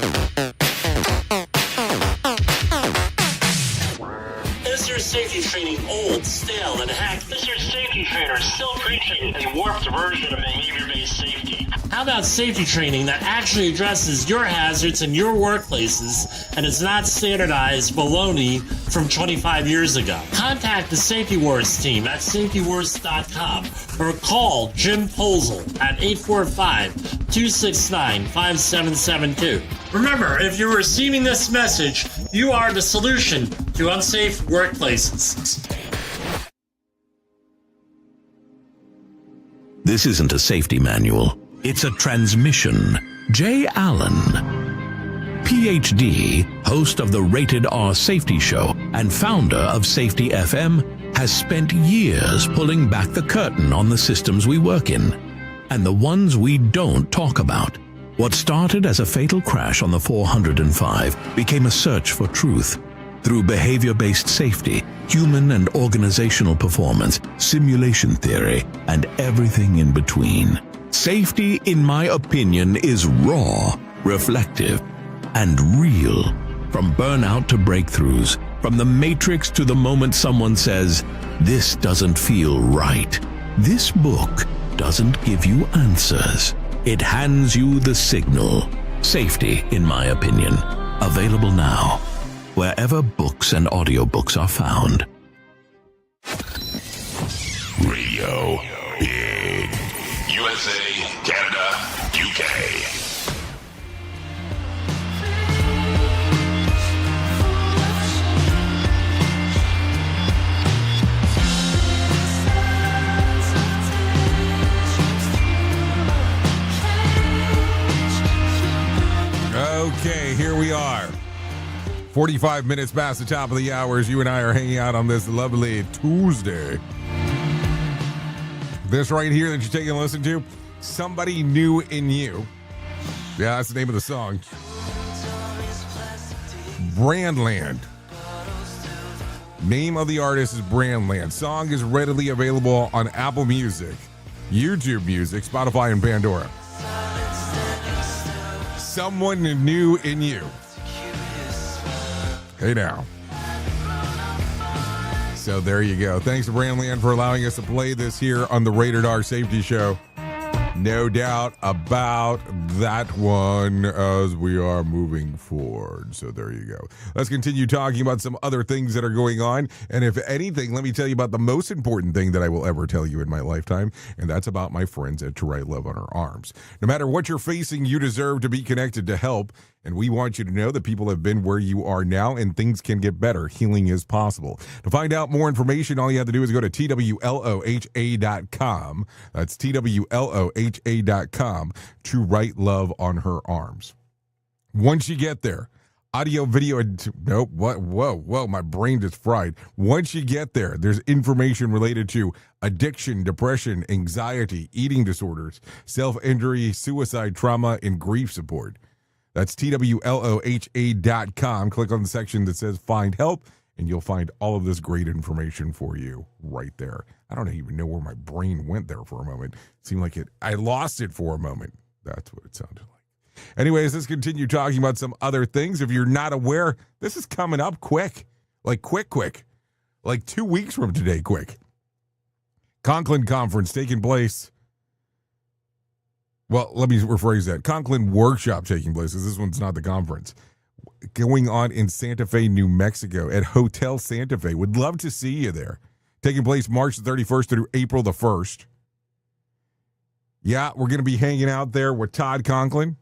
Is your safety training old, stale, and hacked? Is your safety trainer still preaching a warped version of behavior-based safety? How about safety training that actually addresses your hazards in your workplaces and is not standardized baloney from 25 years ago? Contact the Safety Wars team at safetywars.com or call Jim Posel at 845-269-5772. Remember, if you're receiving this message, you are the solution to unsafe workplaces.
This isn't a safety manual. It's a transmission. Jay Allen, PhD, host of the Rated R Safety Show and founder of Safety FM, has spent years pulling back the curtain on the systems we work in and the ones we don't talk about. What started as a fatal crash on the 405 became a search for truth. Through behavior-based safety, human and organizational performance, simulation theory, and everything in between. Safety, in my opinion, is raw, reflective, and real. From burnout to breakthroughs, from the matrix to the moment someone says, "This doesn't feel right." This book doesn't give you answers. It hands you the signal. Safety, in my opinion. Available now, wherever books and audiobooks are found.
Radio Big. USA, Canada, UK.
Okay, here we are. 45 minutes past the top of the hour as you and I are hanging out on this lovely Tuesday. This right here that you're taking a listen to, Somebody New in You. Yeah, that's the name of the song. Brandland. Name of the artist is Brandland. Song is readily available on Apple Music, YouTube Music, Spotify, and Pandora. Someone New in You. Hey now. So there you go. Thanks to Brandland for allowing us to play this here on the Rated R Safety Show. No doubt about that one as we are moving forward. So there you go. Let's continue talking about some other things that are going on. And if anything, let me tell you about the most important thing that I will ever tell you in my lifetime. And that's about my friends at To Write Love on Her Arms. No matter what you're facing, you deserve to be connected to help. And we want you to know that people have been where you are now and things can get better. Healing is possible. To find out more information, all you have to do is go to TWLOHA.com. That's TWLOHA.com to write love on her arms. Once you get there, audio, video, nope, what? Whoa, my brain just fried. Once you get there, there's information related to addiction, depression, anxiety, eating disorders, self-injury, suicide, trauma, and grief support. That's TWLOHA.com. Click on the section that says Find Help, and you'll find all of this great information for you right there. I don't even know where my brain went there for a moment. It seemed like I lost it for a moment. That's what it sounded like. Anyways, let's continue talking about some other things. If you're not aware, this is coming up quick. Like quick. Like 2 weeks from today, quick. Conklin Conference taking place. Well, let me rephrase that. Conklin Workshop taking place, because this one's not the conference. Going on in Santa Fe, New Mexico at Hotel Santa Fe. Would love to see you there. Taking place March the 31st through April the 1st. Yeah, we're going to be hanging out there with Todd Conklin,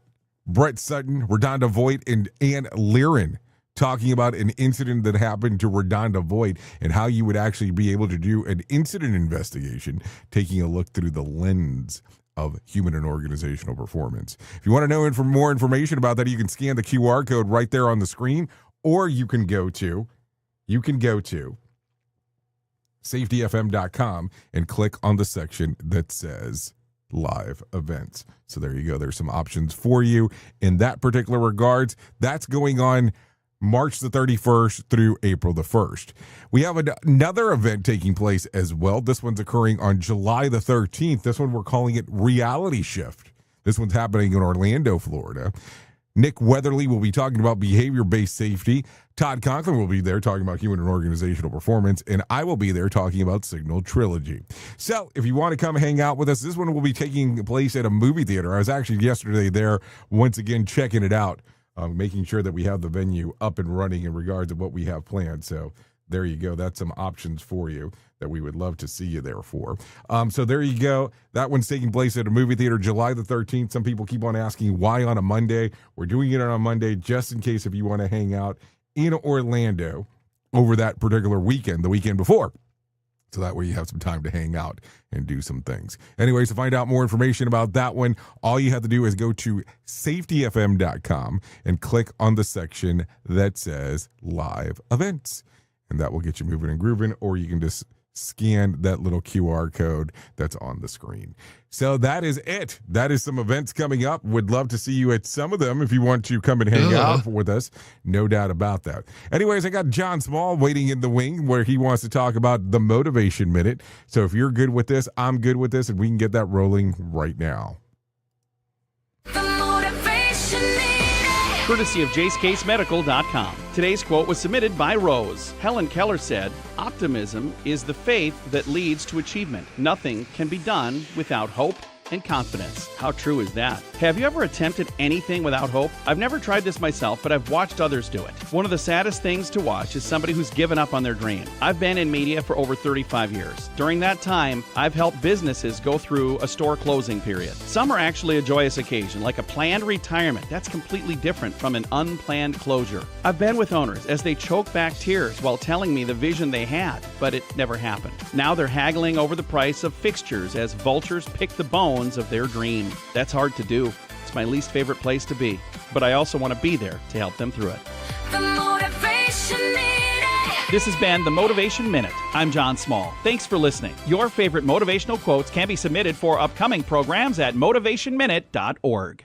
Brett Sutton, Redonda Voigt, and Ann Liren, talking about an incident that happened to Redonda Voigt and how you would actually be able to do an incident investigation, taking a look through the lens of human and organizational performance. If you want to know more information about that, you can scan the QR code right there on the screen, or you can go to safetyfm.com and click on the section that says live events. So there you go. There's some options for you in that particular regards. That's going on March the 31st through April the 1st. We have another event taking place as well. This one's occurring on July the 13th. This one we're calling it Reality Shift. This one's happening in Orlando, Florida. Nick Weatherly will be talking about behavior-based safety, Todd Conklin will be there talking about human and organizational performance, and I will be there talking about Signal Trilogy. So if you want to come hang out with us, this one will be taking place at a movie theater. I was actually yesterday there once again checking it out, making sure that we have the venue up and running in regards to what we have planned. So there you go. That's some options for you that we would love to see you there for. So there you go. That one's taking place at a movie theater July the 13th. Some people keep on asking why on a Monday. We're doing it on a Monday just in case if you want to hang out in Orlando over that particular weekend, the weekend before. So that way you have some time to hang out and do some things. Anyways, to find out more information about that one, all you have to do is go to safetyfm.com and click on the section that says live events. And that will get you moving and grooving, or you can just scan that little QR code that's on the screen. So that is it. That is some events coming up. Would love to see you at some of them if you want to come and hang out with us. No doubt about that. Anyways, I got John Small waiting in the wing where he wants to talk about the Motivation Minute. So if you're good with this, I'm good with this, and we can get that rolling right now.
Courtesy of JaceCaseMedical.com. Today's quote was submitted by Rose. Helen Keller said, "Optimism is the faith that leads to achievement. Nothing can be done without hope and confidence." How true is that? Have you ever attempted anything without hope? I've never tried this myself, but I've watched others do it. One of the saddest things to watch is somebody who's given up on their dream. I've been in media for over 35 years. During that time, I've helped businesses go through a store closing period. Some are actually a joyous occasion, like a planned retirement. That's completely different from an unplanned closure. I've been with owners as they choke back tears while telling me the vision they had, but it never happened. Now they're haggling over the price of fixtures as vultures pick the bones of their dream. That's hard to do. It's my least favorite place to be, but I also want to be there to help them through it.
The Motivation Minute.
This has been the Motivation Minute. I'm John Small. Thanks for listening. Your favorite motivational quotes can be submitted for upcoming programs at motivationminute.org.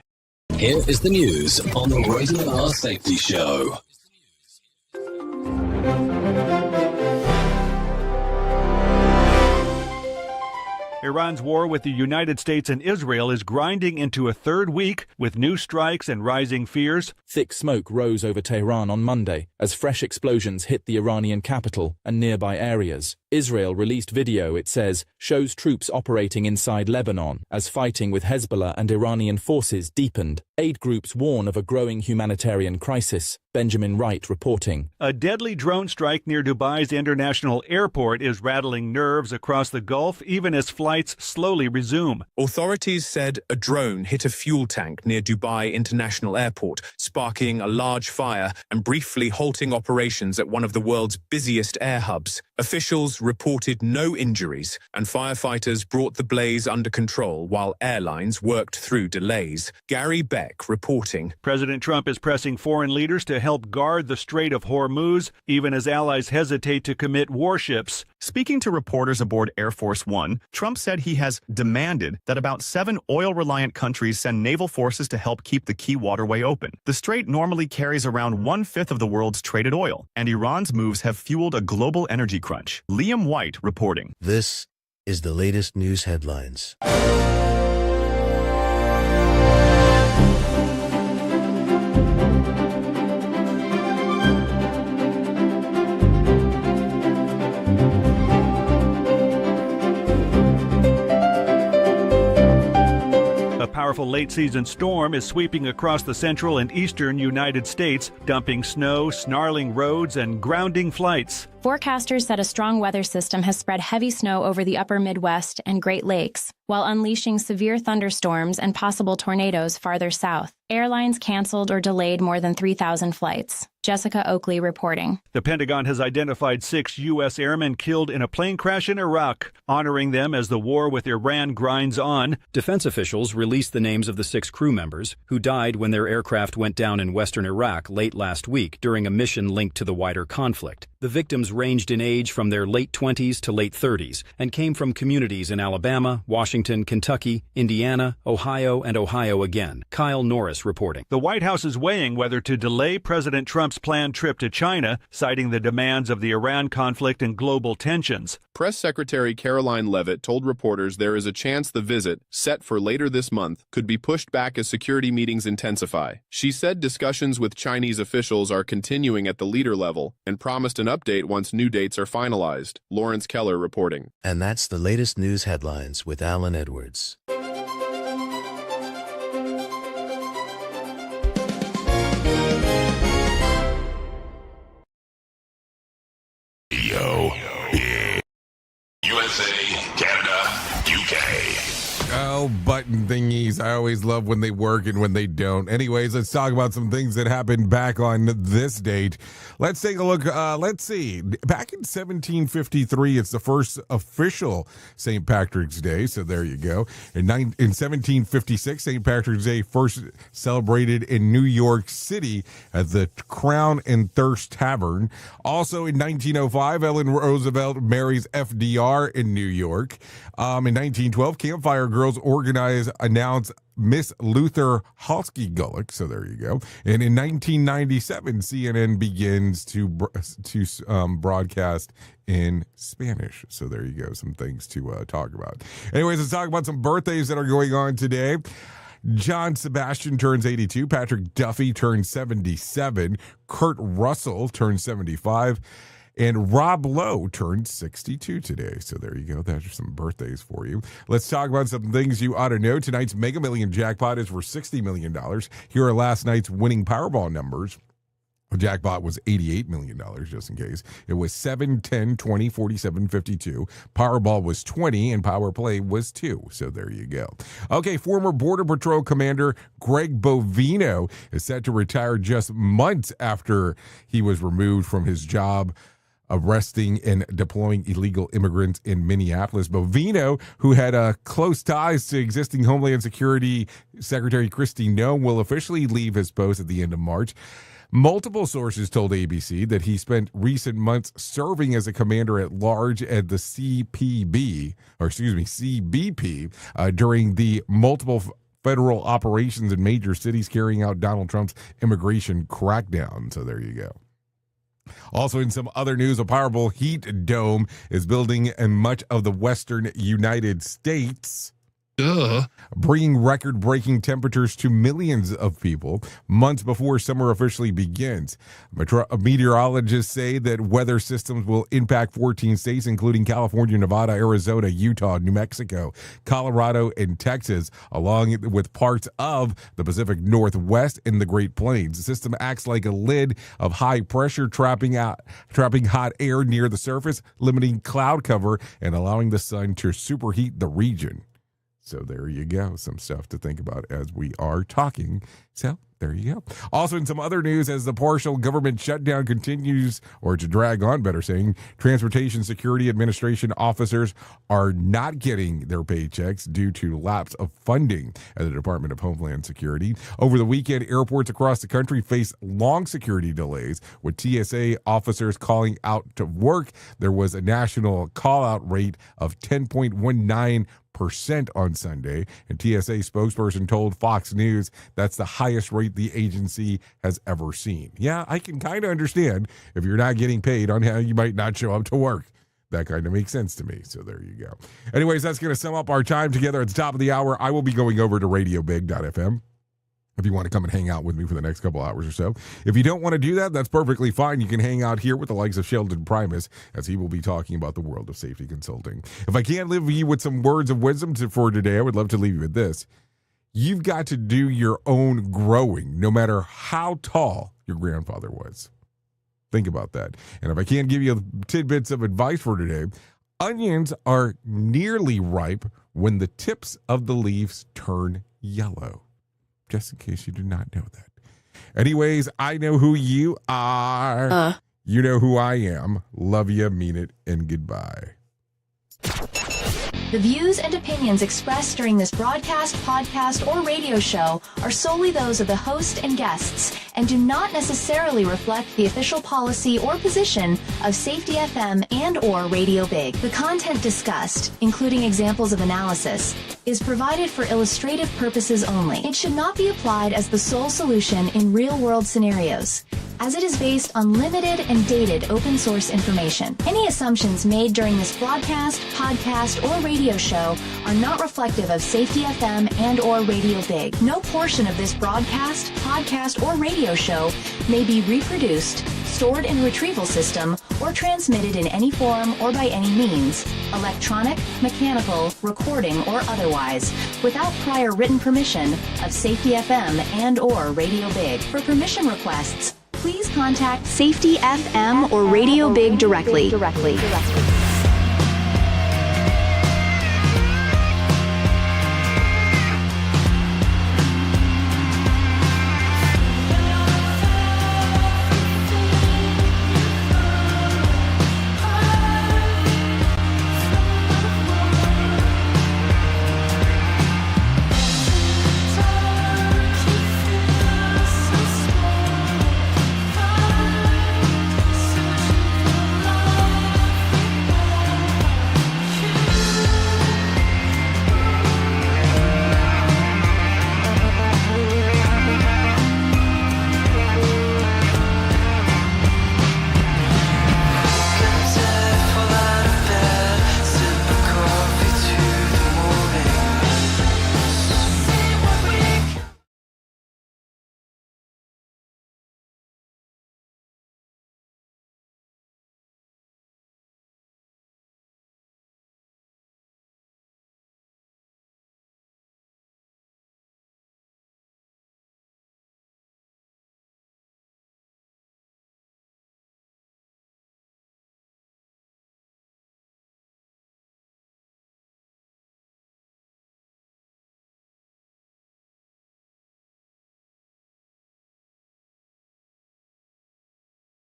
Here is the news on the Rated R Safety Show.
Iran's war with the United States and Israel is grinding into a third week with new strikes and rising fears.
Thick smoke rose over Tehran on Monday as fresh explosions hit the Iranian capital and nearby areas. Israel released video, it says, shows troops operating inside Lebanon as fighting with Hezbollah and Iranian forces deepened. Aid groups warn of a growing humanitarian crisis. Benjamin Wright reporting.
A deadly drone strike near Dubai's international airport is rattling nerves across the Gulf, even as flights slowly resume.
Authorities said a drone hit a fuel tank near Dubai International Airport, sparking a large fire and briefly halting operations at one of the world's busiest air hubs. Officials reported no injuries, and firefighters brought the blaze under control while airlines worked through delays. Gary Beck reporting.
President Trump is pressing foreign leaders to help guard the Strait of Hormuz, even as allies hesitate to commit warships.
Speaking to reporters aboard Air Force One, Trump said he has demanded that about 7 oil-reliant countries send naval forces to help keep the key waterway open. The strait normally carries around 1/5 of the world's traded oil, and Iran's moves have fueled a global energy crunch. Liam White reporting.
This is the latest news headlines.
A powerful late-season storm is sweeping across the central and eastern United States, dumping snow, snarling roads, and grounding flights.
Forecasters said a strong weather system has spread heavy snow over the upper Midwest and Great Lakes, while unleashing severe thunderstorms and possible tornadoes farther south. Airlines canceled or delayed more than 3,000 flights. Jessica Oakley reporting.
The Pentagon has identified 6 U.S. airmen killed in a plane crash in Iraq, honoring them as the war with Iran grinds on.
Defense officials released the names of the 6 crew members who died when their aircraft went down in western Iraq late last week during a mission linked to the wider conflict. The victims passengers ranged in age from their late 20s to late 30s and came from communities in Alabama, Washington, Kentucky, Indiana, Ohio, and Ohio again. Kyle Norris reporting.
The White House is weighing whether to delay President Trump's planned trip to China, citing the demands of the Iran conflict and global tensions.
Press Secretary Caroline Leavitt told reporters there is a chance the visit, set for later this month, could be pushed back as security meetings intensify. She said discussions with Chinese officials are continuing at the leader level and promised an update once new dates are finalized. Lawrence Keller reporting.
And that's the latest news headlines with Alan Edwards.
USA, Canada, UK.
Oh, button thingies. I always love when they work and when they don't. Anyways, let's talk about some things that happened back on this date. Let's take a look. Let's see. Back in 1753, it's the first official St. Patrick's Day. So there you go. In 1756, St. Patrick's Day first celebrated in New York City at the Crown and Thirst Tavern. Also in 1905, Ellen Roosevelt marries FDR in New York. In 1912, Campfire Girls announced Miss Luther Halsky Gulick. So there you go. And in 1997, CNN begins to broadcast in Spanish. So there you go. Some things to talk about. Anyways, let's talk about some birthdays that are going on today. John Sebastian turns 82. Patrick Duffy turns 77. Kurt Russell turns 75. And Rob Lowe turned 62 today. So there you go. Those are some birthdays for you. Let's talk about some things you ought to know. Tonight's Mega Million jackpot is for $60 million. Here are last night's winning Powerball numbers. The jackpot was $88 million, just in case. It was 7, 10, 20, 47, 52. Powerball was 20, and Power Play was 2. So there you go. Okay, former Border Patrol Commander Greg Bovino is set to retire just months after he was removed from his job arresting and deploying illegal immigrants in Minneapolis. Bovino, who had close ties to existing Homeland Security Secretary Kristi Noem, will officially leave his post at the end of March. Multiple sources told ABC that he spent recent months serving as a commander at large at the CBP during the multiple federal operations in major cities carrying out Donald Trump's immigration crackdown. So there you go. Also, in some other news, a powerful heat dome is building in much of the western United States. Bringing record-breaking temperatures to millions of people months before summer officially begins. Meteorologists say that weather systems will impact 14 states, including California, Nevada, Arizona, Utah, New Mexico, Colorado, and Texas, along with parts of the Pacific Northwest and the Great Plains. The system acts like a lid of high pressure, trapping hot air near the surface, limiting cloud cover, and allowing the sun to superheat the region. So there you go. Some stuff to think about as we are talking. So there you go. Also, in some other news, as the partial government shutdown continues, or to drag on, better saying, Transportation Security Administration officers are not getting their paychecks due to lapse of funding at the Department of Homeland Security. Over the weekend, airports across the country faced long security delays, with TSA officers calling out to work. There was a national call-out rate of 10.19% on Sunday, and TSA spokesperson told Fox News that's the highest rate the agency has ever seen. Yeah, I can kind of understand if you're not getting paid on how you might not show up to work. That kind of makes sense to me. So there you go. Anyways, that's going to sum up our time together at the top of the hour. I will be going over to radiobig.fm if you want to come and hang out with me for the next couple hours or so. If you don't want to do that, that's perfectly fine. You can hang out here with the likes of Sheldon Primus, as he will be talking about the world of safety consulting. If I can't leave you with some words of wisdom for today, I would love to leave you with this. You've got to do your own growing, no matter how tall your grandfather was. Think about that. And if I can't give you tidbits of advice for today, onions are nearly ripe when the tips of the leaves turn yellow. Just in case you did not know that. Anyways, I know who you are. You know who I am. Love you, mean it, and goodbye.
The views and opinions expressed during this broadcast, podcast, or radio show are solely those of the host and guests and do not necessarily reflect the official policy or position of Safety FM and/or Radio Big. The content discussed, including examples of analysis, is provided for illustrative purposes only. It should not be applied as the sole solution in real-world scenarios, as it is based on limited and dated open source information. Any assumptions made during this broadcast, podcast, or radio show are not reflective of Safety FM and/or Radio Big. No portion of this broadcast, podcast, or radio show may be reproduced, stored in a retrieval system, or transmitted in any form or by any means, electronic, mechanical, recording, or otherwise, without prior written permission of Safety FM and/or Radio Big. For permission requests, please contact Safety FM or Radio Big directly.